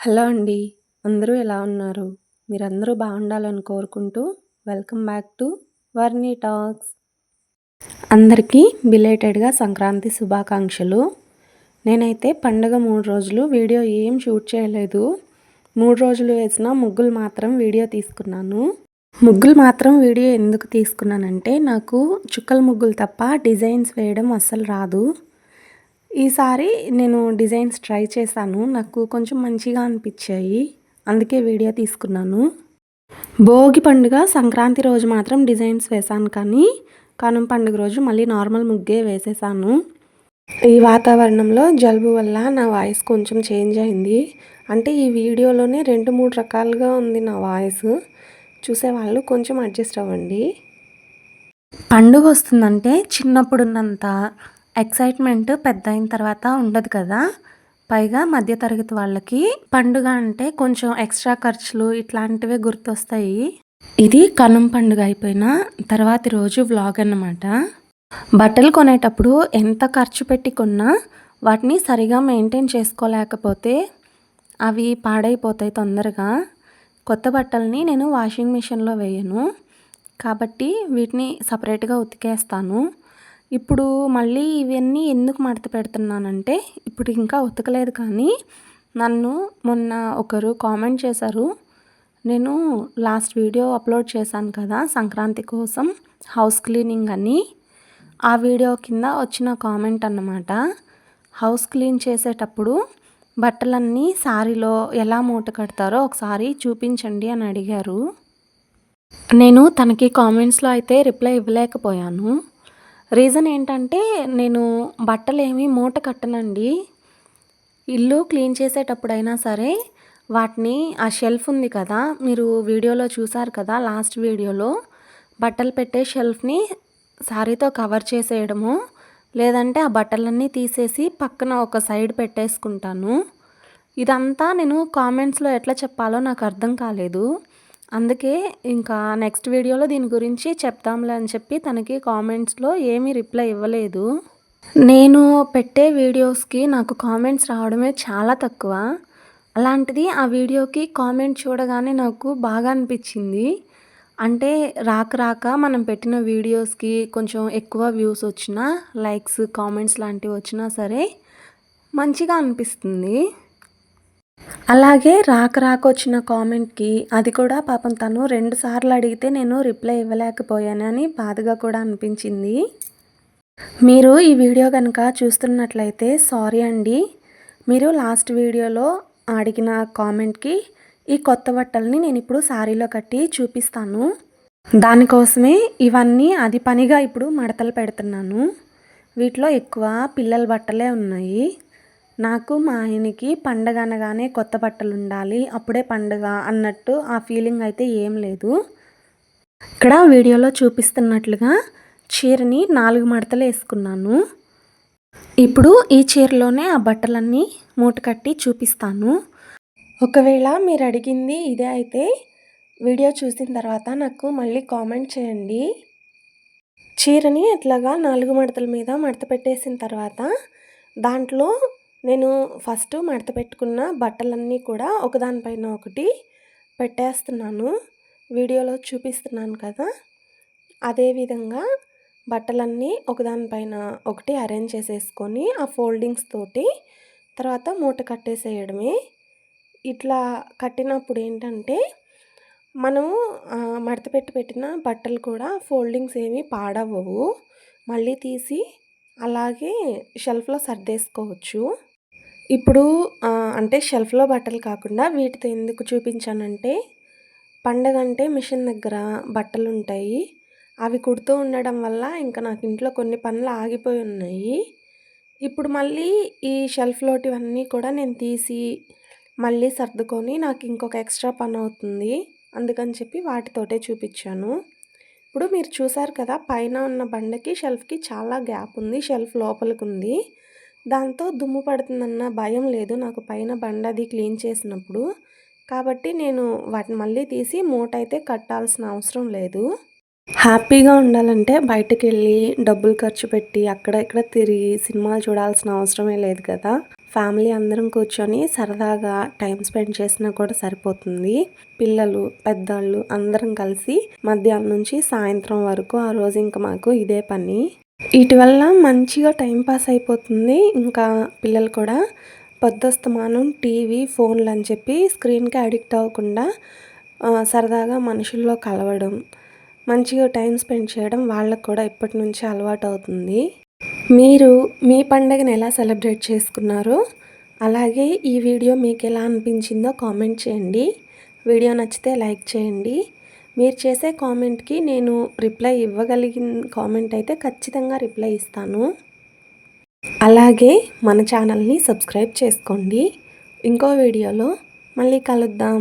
Hello అండి. అందరూ ఎలా ఉన్నారు? మీరందరూ బాగుండాలని కోరుకుంటూ వెల్కమ్ బ్యాక్ టు వర్ణి టాక్స్. అందరికీ బిలేటెడ్‌గా సంక్రాంతి శుభాకాంక్షలు. నేనైతే పండగ 3 రోజులు వీడియో ఏం షూట్ చేయలేదు. 3 రోజులు వేసిన ముగ్గులు మాత్రం వీడియో తీసుకున్నాను. ముగ్గులు మాత్రం వీడియో ఎందుకు తీసుకున్నానంటే నాకు చుక్కల ముగ్గులు తప్ప డిజైన్స్ వేయడం అస్సలు రాదు. ఈసారి నేను డిజైన్స్ ట్రై చేశాను. నాకు కొంచెం మంచిగా అనిపించాయి. అందుకే వీడియో తీసుకున్నాను. భోగి పండుగ సంక్రాంతి రోజు మాత్రం డిజైన్స్ వేశాను, కానీ కనుమ పండుగ రోజు మళ్ళీ నార్మల్ ముగ్గే వేసేసాను. ఈ వాతావరణంలో జలుబు వల్ల నా వాయిస్ కొంచెం చేంజ్ అయింది. అంటే ఈ వీడియోలోనే 2-3 రకాలుగా ఉంది నా వాయిస్. చూసేవాళ్ళు కొంచెం అడ్జస్ట్ అవ్వండి. పండుగ వస్తుందంటే చిన్నప్పుడున్నంత ఎక్సైట్మెంట్ పెద్ద అయిన తర్వాత ఉండదు కదా. పైగా మధ్యతరగతి వాళ్ళకి పండుగ అంటే కొంచెం ఎక్స్ట్రా ఖర్చులు ఇట్లాంటివే గుర్తొస్తాయి. ఇది కనుమ పండుగ అయిపోయిన తర్వాతి రోజు వ్లాగ్ అన్నమాట. బట్టలు కొనేటప్పుడు ఎంత ఖర్చు పెట్టి కొన్నా వాటిని సరిగా మెయింటైన్ చేసుకోలేకపోతే అవి పాడైపోతాయి తొందరగా. కొత్త బట్టల్ని నేను వాషింగ్ మిషన్లో వేయను, కాబట్టి వీటిని సపరేట్గా ఉతికేస్తాను. ఇప్పుడు మళ్ళీ ఇవన్నీ ఎందుకు మడత పెడుతున్నానంటే, ఇప్పుడు ఇంకా ఉతకలేదు, కానీ నన్ను మొన్న ఒకరు కామెంట్ చేశారు. నేను లాస్ట్ వీడియో అప్లోడ్ చేశాను కదా సంక్రాంతి కోసం హౌస్ క్లీనింగ్ అని. ఆ వీడియో కింద వచ్చిన కామెంట్ అన్నమాట. హౌస్ క్లీన్ చేసేటప్పుడు బట్టలన్నీ శారీలో ఎలా మూట కడతారో ఒకసారి చూపించండి అని అడిగారు. నేను తనకి కామెంట్స్లో అయితే రిప్లై ఇవ్వలేకపోయాను. రీజన్ ఏంటంటే, నేను బట్టలేమి మూట కట్టనండి. ఇల్లు క్లీన్ చేసేటప్పుడైనా సరే వాటిని ఆ షెల్ఫ్ ఉంది కదా, మీరు వీడియోలో చూసారు కదా లాస్ట్ వీడియోలో, బట్టలు పెట్టే షెల్ఫ్ని శారీతో కవర్ చేసేయడము, లేదంటే ఆ బట్టలన్నీ తీసేసి పక్కన ఒక సైడ్ పెట్టేసుకుంటాను. ఇదంతా నేను కామెంట్స్లో ఎట్లా చెప్పాలో నాకు అర్థం కాలేదు. అందుకే ఇంకా నెక్స్ట్ వీడియోలో దీని గురించి చెప్దాంలే అని చెప్పి తనకి కామెంట్స్లో ఏమీ రిప్లై ఇవ్వలేదు. నేను పెట్టే వీడియోస్కి నాకు కామెంట్స్ రావడమే చాలా తక్కువ. అలాంటిది ఆ వీడియోకి కామెంట్ చూడగానే నాకు బాగా అనిపించింది. అంటే రాక రాక మనం పెట్టిన వీడియోస్కి కొంచెం ఎక్కువ వ్యూస్ వచ్చినా, లైక్స్, కామెంట్స్ లాంటివి వచ్చినా సరే మంచిగా అనిపిస్తుంది. అలాగే రాక రాక వచ్చిన కామెంట్కి, అది కూడా పాపం తను 2 సార్లు అడిగితే నేను రిప్లై ఇవ్వలేకపోయానని బాధగా కూడా అనిపించింది. మీరు ఈ వీడియో కనుక చూస్తున్నట్లయితే సారీ అండి. మీరు లాస్ట్ వీడియోలో అడిగిన కామెంట్కి ఈ కొత్త బట్టల్ని నేను ఇప్పుడు శారీలో కట్టి చూపిస్తాను. దానికోసమే ఇవన్నీ అది పనిగా ఇప్పుడు మడతలు పెడుతున్నాను. వీటిలో ఎక్కువ పిల్లల బట్టలే ఉన్నాయి. నాకు మా ఆయనకి పండగ అనగానే కొత్త బట్టలు ఉండాలి, అప్పుడే పండుగ అన్నట్టు ఆ ఫీలింగ్ అయితే ఏం లేదు. ఇక్కడ వీడియోలో చూపిస్తున్నట్లుగా చీరని 4 మడతలు వేసుకున్నాను. ఇప్పుడు ఈ చీరలోనే ఆ బట్టలన్నీ మూట కట్టి చూపిస్తాను. ఒకవేళ మీరు అడిగింది ఇదే అయితే వీడియో చూసిన తర్వాత నాకు మళ్ళీ కామెంట్ చేయండి. చీరని అట్లాగా 4 మడతల మీద మడత పెట్టేసిన తర్వాత దాంట్లో నేను ఫస్ట్ మడత పెట్టుకున్న బట్టలన్నీ కూడా ఒకదానిపైన ఒకటి పెట్టేస్తున్నాను. వీడియోలో చూపిస్తున్నాను కదా, అదేవిధంగా బట్టలన్నీ ఒకదానిపైన ఒకటి అరేంజ్ చేసేసుకొని ఆ ఫోల్డింగ్స్ తోటి తర్వాత మూట కట్టేసేయడమే. ఇట్లా కట్టినప్పుడు ఏంటంటే మనము మడత పెట్టిన బట్టలు కూడా ఫోల్డింగ్స్ ఏమీ పాడవవు. మళ్ళీ తీసి అలాగే షెల్ఫ్లో సర్దేసుకోవచ్చు. ఇప్పుడు అంటే షెల్ఫ్లో బట్టలు కాకుండా వీటితో ఎందుకు చూపించానంటే, పండగ అంటే మిషన్ దగ్గర బట్టలు ఉంటాయి. అవి కుడుతూ ఉండడం వల్ల ఇంకా నాకు ఇంట్లో కొన్ని పనులు ఆగిపోయి ఉన్నాయి. ఇప్పుడు మళ్ళీ ఈ షెల్ఫ్లోటివన్నీ కూడా నేను తీసి మళ్ళీ సర్దుకొని నాకు ఇంకొక ఎక్స్ట్రా పని అవుతుంది. అందుకని చెప్పి వాటితోటే చూపించాను. ఇప్పుడు మీరు చూసారు కదా, పైన ఉన్న బండకి షెల్ఫ్కి చాలా గ్యాప్ ఉంది. షెల్ఫ్ లోపలికి ఉంది. దాంతో దుమ్ము పడుతుందన్న భయం లేదు నాకు పైన బండ అది క్లీన్ చేసినప్పుడు. కాబట్టి నేను వాటిని మళ్ళీ తీసి మూట అయితే కట్టాల్సిన అవసరం లేదు. హ్యాపీగా ఉండాలంటే బయటకు వెళ్ళి డబ్బులు ఖర్చు పెట్టి అక్కడ ఇక్కడ తిరిగి సినిమాలు చూడాల్సిన అవసరమే లేదు కదా. ఫ్యామిలీ అందరం కూర్చొని సరదాగా టైం స్పెండ్ చేసినా కూడా సరిపోతుంది. పిల్లలు, పెద్దవాళ్ళు అందరం కలిసి మధ్యాహ్నం నుంచి సాయంత్రం వరకు ఆ రోజు ఇంకా మాకు ఇదే పని. వీటి వల్ల మంచిగా టైం పాస్ అయిపోతుంది. ఇంకా పిల్లలు కూడా పొద్దస్తమానం టీవీ, ఫోన్లు అని చెప్పి స్క్రీన్‌కి అడిక్ట్ అవ్వకుండా సరదాగా మనుషుల్లో కలవడం, మంచిగా టైం స్పెండ్ చేయడం వాళ్ళకి కూడా ఇప్పటి నుంచే అలవాటవుతుంది. మీరు మీ పండగని ఎలా సెలబ్రేట్ చేసుకున్నారో, అలాగే ఈ వీడియో మీకెలా అనిపించిందో కామెంట్ చేయండి. వీడియో నచ్చితే లైక్ చేయండి. మీరు చేసే కామెంట్‌కి నేను రిప్లై ఇవ్వగలిగిన కామెంట్ అయితే ఖచ్చితంగా రిప్లై ఇస్తాను. అలాగే మన ఛానల్‌ని సబ్స్క్రైబ్ చేసుకోండి. ఇంకో వీడియోలో మళ్ళీ కలుద్దాం.